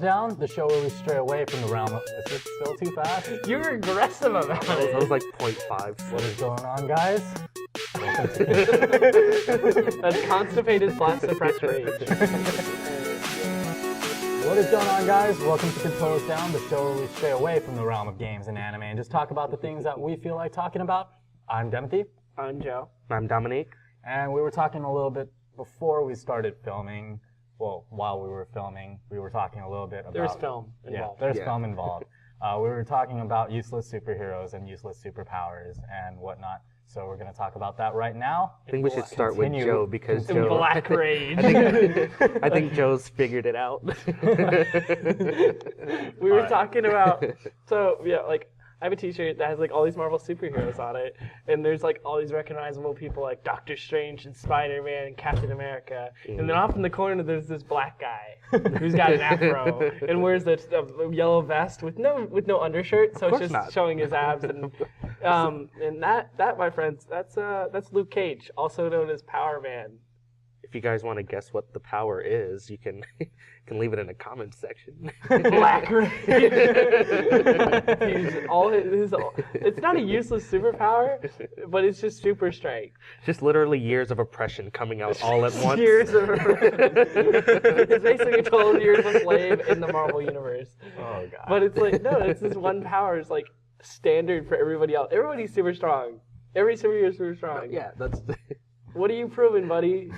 Down, the show where we stray away from the realm of... Is this still too fast? You're aggressive about it. That was like 0.5. What is going on, guys? That's constipated / suppressed rage. What is going on, guys? Welcome to Control Us Down, the show where we stray away from the realm of games and anime and just talk about the things that we feel like talking about. I'm Timothy. I'm Joe. I'm Dominique. And we were talking a little bit before we started filming. Well, while we were filming, we were talking a little bit about... There's film involved. Yeah, there's film involved. We were talking about useless superheroes and useless superpowers and whatnot. So we're going to talk about that right now. I think we should start with Joe because Joe... Black rage. I think Joe's figured it out. We were talking about... So, yeah, like... I have a t-shirt that has like all these Marvel superheroes on it, and there's like all these recognizable people like Doctor Strange and Spider-Man and Captain America, and then off in the corner there's this black guy who's got an afro and wears a yellow vest with no undershirt, so it's just showing his abs, and that my friends, that's Luke Cage, also known as Power Man. If you guys want to guess what the power is, you can leave it in the comments section. Black rage. It's not a useless superpower, but it's just super strength. Just literally years of oppression coming out all at once. Years of oppression. It's basically 12 years a slave in the Marvel universe. Oh, God. But it's like, no, it's this one power is like standard for everybody else. Everybody's super strong. Every superhero is super strong. Yeah, that's... What are you proving, buddy?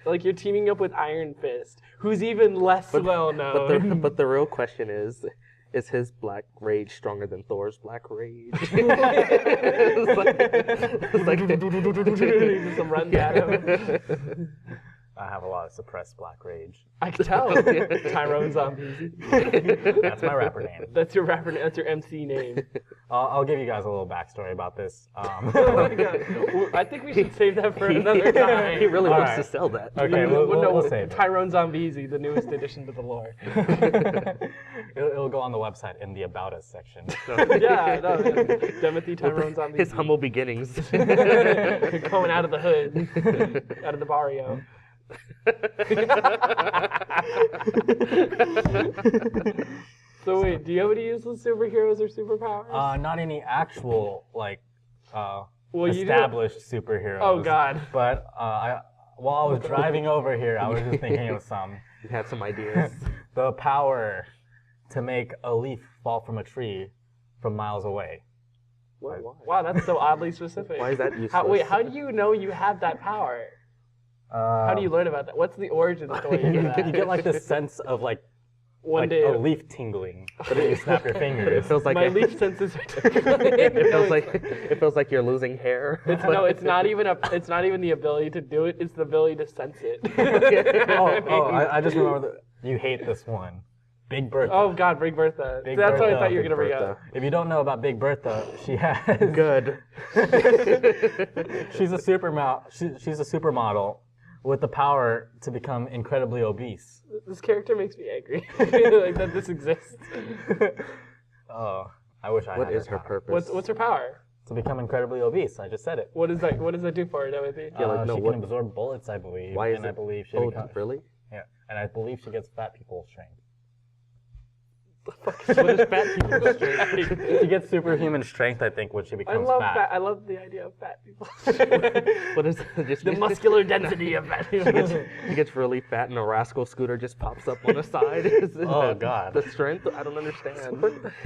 Like you're teaming up with Iron Fist, who's even less well known. But the real question is his black rage stronger than Thor's black rage? It's like some runs at him. I have a lot of suppressed black rage. I can tell. Tyrone Zombie. That's my rapper name. That's your rapper name. That's your MC name. I'll give you guys a little backstory about this. Oh my God. I think we should save that for another time. He really wants to sell that. Okay, we'll save it. Tyrone Zombie, the newest addition to the lore. It'll go on the website in the About Us section. Yeah, no, Timothy Tyrone Zombie. His humble beginnings. Coming out of the hood, out of the barrio. So wait, do you have any useless superheroes or superpowers? Not any actual established superheroes. Oh God! But while I was driving over here, I was just thinking of some. You had some ideas. The power to make a leaf fall from a tree from miles away. Why? Wow, that's so oddly specific. Why is that useless? How do you know you have that power? How do you learn about that? What's the origin story of that? You get like this sense of like a leaf tingling, but then you snap your fingers. It feels like my leaf senses are tingling. it feels like you're losing hair. It's not even the ability to do it. It's the ability to sense it. I just remember that you hate this one. Big Bertha. Oh God, Big Bertha. That's what I thought you were gonna bring up. If you don't know about Big Bertha, she has good. She's a supermodel with the power to become incredibly obese. This character makes me angry. Like that this exists. Oh, I wish I had What is her purpose? What's her power? To become incredibly obese. I just said it. What does that do for her, Timothy? She can absorb bullets, I believe. Why is and it? I believe she Really? Yeah, and I believe she gets fat people's strength. What is fat people's strength? She gets superhuman strength, I think, when she becomes fat. I love the idea of fat people. What is just the muscular density of fat people? He gets really fat and a rascal scooter just pops up on the side. Oh God. The strength? I don't understand.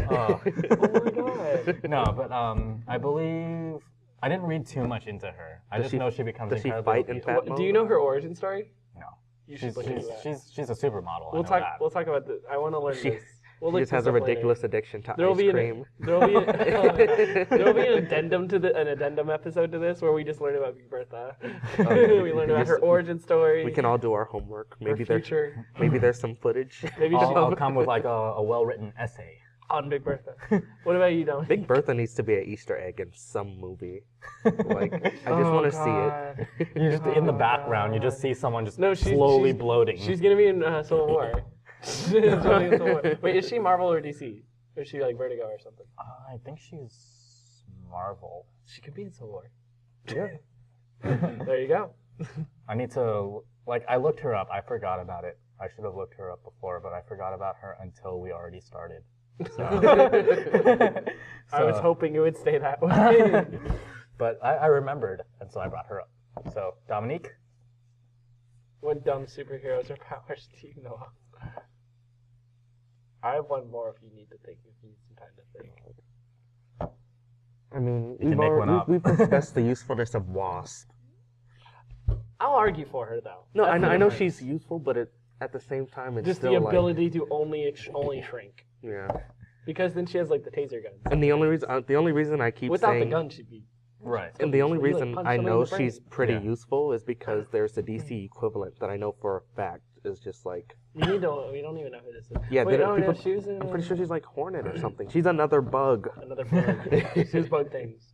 Oh my God. No, but I believe I didn't read too much into her. I just know she becomes incredibly obese. Does she fight in fat mode? Do you know her origin story? No. You should look into that. She's a supermodel. We'll talk about this. I want to learn this. She just has a ridiculous addiction to ice cream. There'll be an addendum episode to this where we just learn about Big Bertha. We learn about her origin story. We can all do our homework. Maybe there's some footage. Maybe I'll come with like a well-written essay on Big Bertha. What about you, Don? Big Bertha needs to be an Easter egg in some movie. Like I just want to see it. You just in the background, you just see someone just slowly bloating. She's gonna be in Civil War. Wait, is she Marvel or DC? Or is she like Vertigo or something? I think she's Marvel. She could be in Civil War. Yeah. There you go. I need to I looked her up. I forgot about it. I should have looked her up before, but I forgot about her until we already started. So, I was hoping it would stay that way. But I remembered, and so I brought her up. So, Dominique? What dumb superheroes or powers do you know of? I have one more if you need to think, if you need some time to think. I mean, You can make one up. we've discussed the usefulness of Wasp. I'll argue for her though. No, That's the I know difference. she's useful, but at the same time, it's Just still the like, ability to only shrink. yeah. Because then she has like the taser guns. And the only reason I keep Without saying the gun, she'd be. Right. and the only You, like, reason punch I somebody in know the brain. she's pretty Yeah. useful is because there's the DC equivalent that I know for a fact is just like We need to. We don't even know who this is. yeah. Wait, they no, don't- no, people, she was in I'm pretty sure she's like Hornet or something. She's another bug. another bug. She was bug things.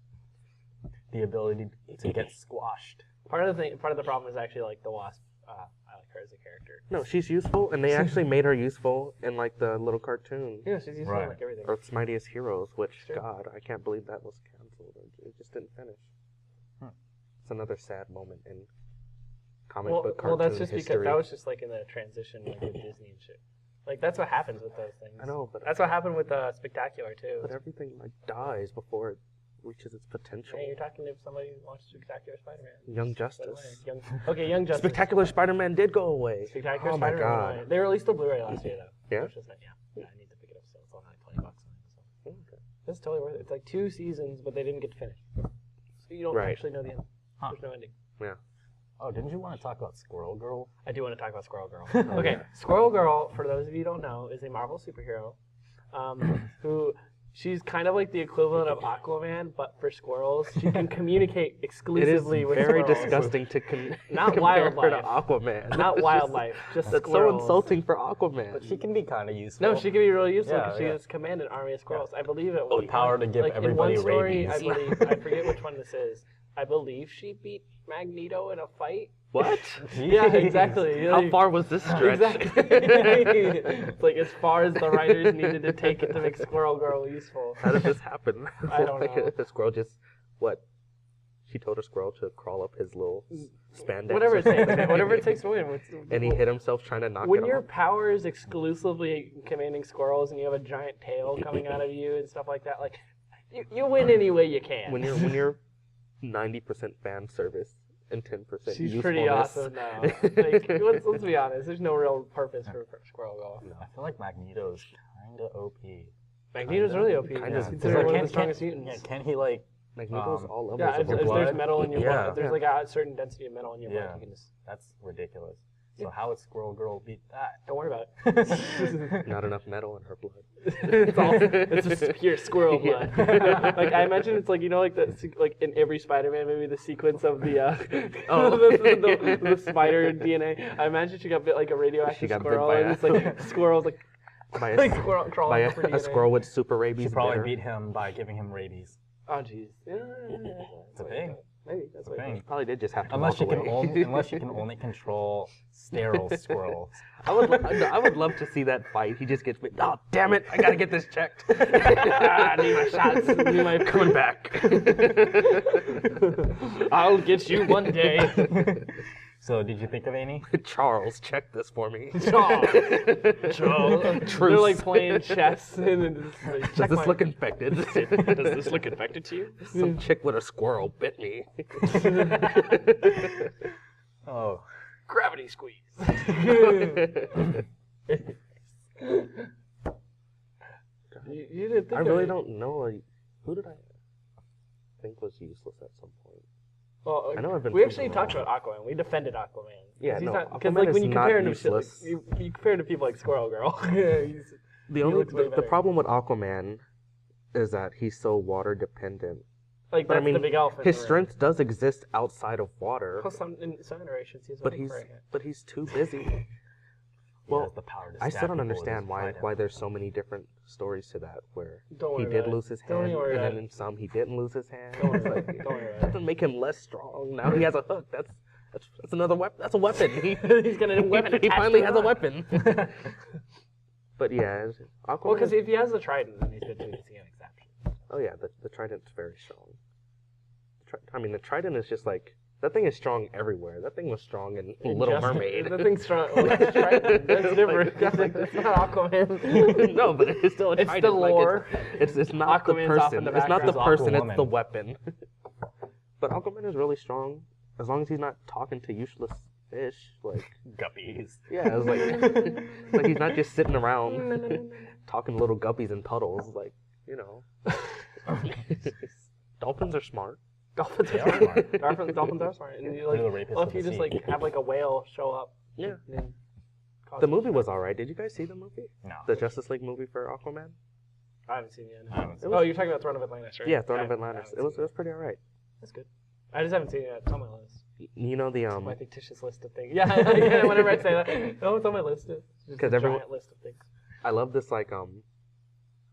The ability to get squashed. Part of the problem is actually like the Wasp. I like her as a character. No, she's useful, and they actually made her useful in like the little cartoon, Yeah, she's useful Right. in like everything. Earth's Mightiest Heroes. Which Sure. God, I can't believe that was canceled. It just didn't finish. It's another sad moment in comic book cartoon Well, that's just history. because that was just like in the transition like, with Disney and shit. Like that's what happens with those things. I know, but That's what happened with Spectacular too. but everything like dies before it reaches its potential. Hey, you're talking to somebody who watched Spectacular Spider-Man. Young By the Justice. way, Young Justice. Spectacular Spider-Man did go away. Spectacular Oh my Spider-Man. God. went away. They released the Blu-ray last year though. Yeah? Which is nice. Yeah. I need to pick it up still. It's only like $20 on it. So. Okay. It's totally worth it. It's like 2 seasons, but they didn't get to finish. So you don't Right. actually know the end. Huh. There's no ending. Yeah. Oh, didn't you want to talk about Squirrel Girl? I do want to talk about Squirrel Girl. Okay, Squirrel Girl, for those of you who don't know, is a Marvel superhero who she's kind of like the equivalent of Aquaman, but for squirrels. She can communicate It is exclusively with very squirrels. disgusting to Not compare her to wildlife. Aquaman. Not That's just- wildlife, just That's so squirrels. insulting for Aquaman. But she can be kind of useful. No, she can be really useful Yeah, because she yeah. has command an army of squirrels. I believe it. The power to give like everybody in one story, rabies. I forget which one this is. I believe she beat Magneto in a fight. What? Yeah, exactly. How far was this stretch? Exactly. It's like as far as the writers needed to take it to make Squirrel Girl useful. How did this happen? I don't know. The squirrel just what? She told a squirrel to crawl up his little spandex. Whatever it takes. Whatever it takes to win. And he hit himself trying to knock When it your off. power is exclusively commanding squirrels and you have a giant tail coming out of you and stuff like that, like you win any way you can. When you're 90% fan service and 10% She's usefulness. pretty awesome now. Like, let's be honest. There's no real purpose for Squirrel Girl. I feel like Magneto's kind of OP. Magneto's really OP. Kind He's of. considered one of the Can- strongest mutants. Yeah, can he like? Magneto's all levels Yeah, of if your there's blood? metal in your Yeah. blood, if there's like a certain density of metal in your Yeah. blood, you can just That's ridiculous. So how would Squirrel Girl beat that? don't worry about it. not enough metal in her blood. It's just pure squirrel blood. Like I imagine it's like like in every Spider-Man movie the sequence of the the spider DNA. I imagine she got bit like a radioactive She got bit squirrel by and a- it's like squirrels like By like squirrel by crawling up her a DNA. squirrel with super rabies. She probably bitter. beat him by giving him rabies. Oh jeez. Yeah. It's a thing. Maybe that's what it thing. is. Probably did just have to Unless walk you can away. unless you can only control sterile squirrels. I would love to see that fight. He just gets bit. Oh damn it! I gotta get this checked. I need my shots. I need my Coming back. I'll get you one day. So did you think of any? Charles, check this for me. They're Truce. like playing chess and then just like, Does check this my- look infected? Does this look infected to you? Some chick with a squirrel bit me. Oh, Gravity squeeze. You didn't think I of really it. don't know. Like, who did I think was useless at some point? Well, I know I've been we actually thinking talked about about Aquaman. We defended Aquaman. Yeah, he's no, not because Aquaman like when is you not compare him to shit, like, useless. you compare him to people like Squirrel Girl. He's- The only looks way the better. problem with Aquaman is that he's so water dependent. like But I that's mean, the big elephant. his in the room. strength does exist outside of water, Plus, in some iterations, he's but only he's pregnant. but he's too busy. he Well, has the power to I stab still don't people with understand his why trident. there's so many different stories to that where Don't he worry did about it. lose his Don't hand, worry and about then it. in some he didn't lose his hand. Don't worry It's about like, it. Don't worry about that it. doesn't make him less strong. Now he has a hook. That's another weapon. That's a weapon. He's got a weapon He attached finally to has the a rock. weapon. But yeah, Aquaman. Well, because if he has the trident, then he's good too. He's an exception. Oh yeah, the trident's very strong. I mean, the trident is just like That thing is strong everywhere. That thing was strong in Little Mermaid. The thing's strong. Well, that's Triton. That's different. That's not Aquaman. No, but it's still a It's Triton. the lore. It's not the Aquaman's off in person. the It's not the background. person. It's Aquawoman. the weapon. But Aquaman is really strong as long as he's not talking to useless fish like Guppies. Yeah, it's like it's like he's not just sitting around talking to little guppies in puddles. Like dolphins are smart. Dolphins They are are smart. smart. Dolphins are smart. And you, They're the like, rapists well, of if you the just sea. like have like a whale show up. Yeah. and cause The movie was alright. Did you guys see the movie? No. The Justice League movie for Aquaman? I haven't seen it I yet. haven't seen Oh, you're talking about Throne of Atlantis, right? Yeah, Throne I of haven't- Atlantis. I It haven't was seen pretty alright. That's good. I just haven't seen it yet. It's on my list. You know the My fictitious list of things. Yeah, whenever I say that. No, it's on my list. It's just 'Cause a everyone- giant list of things. I love this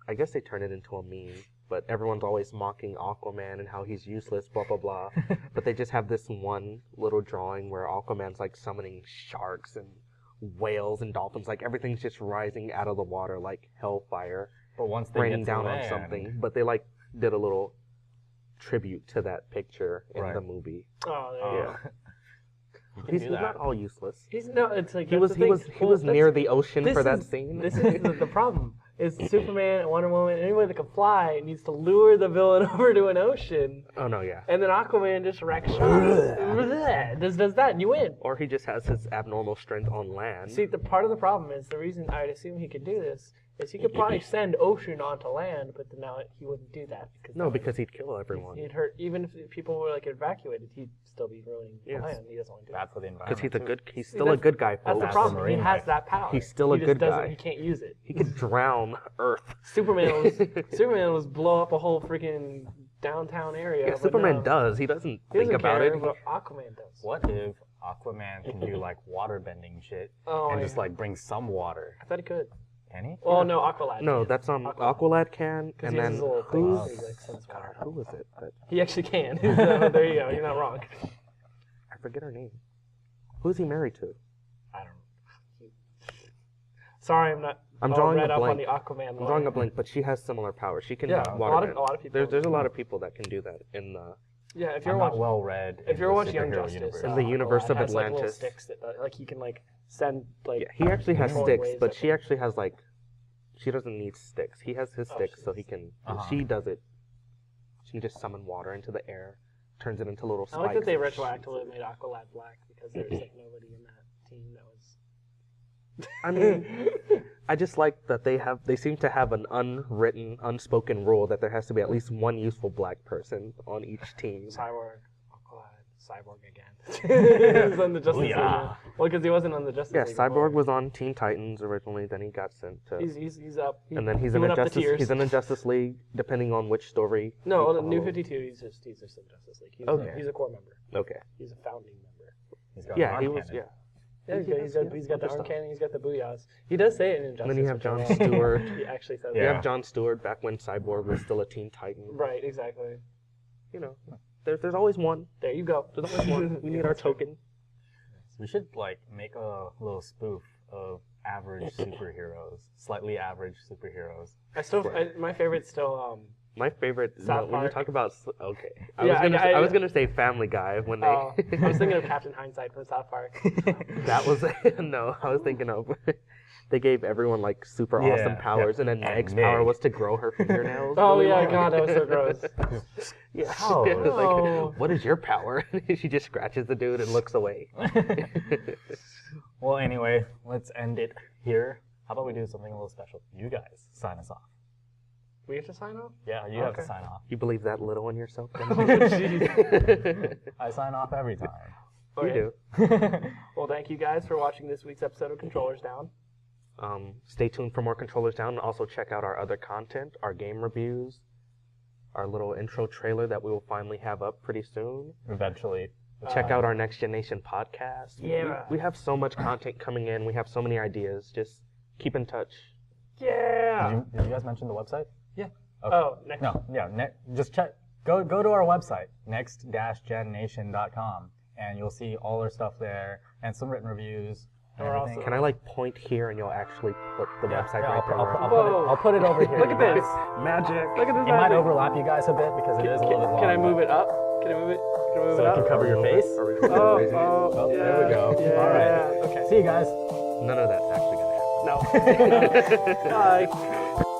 I guess they turned it into a meme, but everyone's always mocking Aquaman and how he's useless, blah blah blah. But they just have this one little drawing where Aquaman's like summoning sharks and whales and dolphins, like everything's just rising out of the water like hellfire, But once they raining get to down land, on something. But they did a little tribute to that picture in Right. the movie. Oh, there you Yeah. go. you can He's do not that. all useless. It's like He that's was the he thing. was he Well, was that's- near the ocean this for that is- scene. This is the problem. Is Superman and Wonder Woman, anybody that can fly, needs to lure the villain over to an ocean, Oh no, yeah. and then Aquaman just wrecks shop. does that, and you win. Or he just has his abnormal strength on land. See, the part of the problem is the reason I'd assume he could do this is he could probably send ocean onto land, but then now he wouldn't do that because he'd kill everyone. he'd hurt. Even if people were like evacuated, he'd still be ruining the Yes. land. He doesn't want to do Bad that. for the environment. Because too. he's still a good guy, That's folks. the That's problem. the He marine has life. that power. He's still a He just good doesn't- guy. He can't use it. He could drown Earth. Superman was blow up a whole freaking downtown area. Yeah, but Superman no, does. He doesn't He think doesn't about care, it. but Aquaman does. What if Aquaman can do like water bending shit Oh, and yeah. just like bring some water? I thought he could. Can he? Well, no, Aqualad. No, can. that's Aqualad. Aqualad can, 'Cause and he has then his little thing, who's so he, like, sends water. who was it? He actually can. So there you go. You're not wrong. I forget her name. Who's he married to? I don't know. Sorry, I'm not. I'm all drawing read a up on blank. the Aquaman. I'm drawing a blank, but she has similar powers. She can Yeah, water a lot bend. of people. There's a lot of people that can do that in the. Yeah, if you're I'm not watching, well read. if you're watching Young Justice, In the universe of has, like, little Atlantis. sticks that like he can like send like. Yeah, he actually has control sticks, waves but that- she actually has she doesn't need sticks. He has his Oh, sticks, she so does. he can. Uh-huh. She does it. She can just summon water into the air, turns it into little I spikes. like that they and retroactively made Aqualad black because there's like nobody in that team that was. I mean, I just like that they seem to have an unwritten, unspoken rule that there has to be at least one useful black person on each team. Cyborg, Aqualad, Cyborg again. He was on the Justice League. Booyah. Well, because he wasn't on the Justice Yeah, League. Cyborg before. was on Teen Titans originally, then he got sent to, He's up. and then he's he in went a up the Justice. tiers. He's in a Justice League, depending on which story. No, you the New follow. 52. He's just in Justice League. Okay. He's a core member. Okay. He's a founding member. He's got Yeah, an he arm was. cannon. Yeah. Yeah, he's got the other arm stuff. cannon. He's got the booyahs. He does say it in Injustice. And then you have which I John love. Stewart. He actually says You Yeah. have John Stewart back when Cyborg was still a Teen Titan. Right, exactly. You know, there's always one. There you go. There's always one. We need our token. We should like make a little spoof of average superheroes, slightly average superheroes. My favorite's still My favorite. South when you Park. talk about okay, Yeah, I was gonna say Family Guy when they. I was thinking of Captain Hindsight from South Park. That was no. I was thinking of they gave everyone like super Yeah, awesome powers, yeah. and then And Meg's Meg. power was to grow her fingernails. Oh really yeah, long. God, that was so gross. Yeah. Oh. It was No. like, what is your power? She just scratches the dude and looks away. Well, anyway, let's end it here. How about we do something a little special? You guys sign us off. We have to sign off? Yeah, you have to Okay. sign off. You believe that little in yourself? Oh, jeez. I sign off every time. You Okay. do. Well, thank you guys for watching this week's episode of Controllers Down. Stay tuned for more Controllers Down, and also check out our other content, our game reviews, our little intro trailer that we will finally have up pretty soon. Eventually. Check out our Next Generation podcast. Yeah. We have so much content coming in. We have so many ideas. Just keep in touch. Yeah. Did you guys mention the website? Yeah. Okay. Oh, next. No, yeah. Just check. Go to our website, next-gennation.com, and you'll see all our stuff there and some written reviews. and Or everything. also- Can I like point here and you'll actually put the website right there? Whoa. I'll put it over here. Look at you guys. this. Magic. Look at this. It might magic. overlap you guys a bit because it is a little bit long. Can I move it up? Can I move it? Can I move So it it up? can cover your face? Oh, yeah. there we go. Yeah, All right. yeah, okay. See you guys. None of that's actually gonna happen. No. Bye.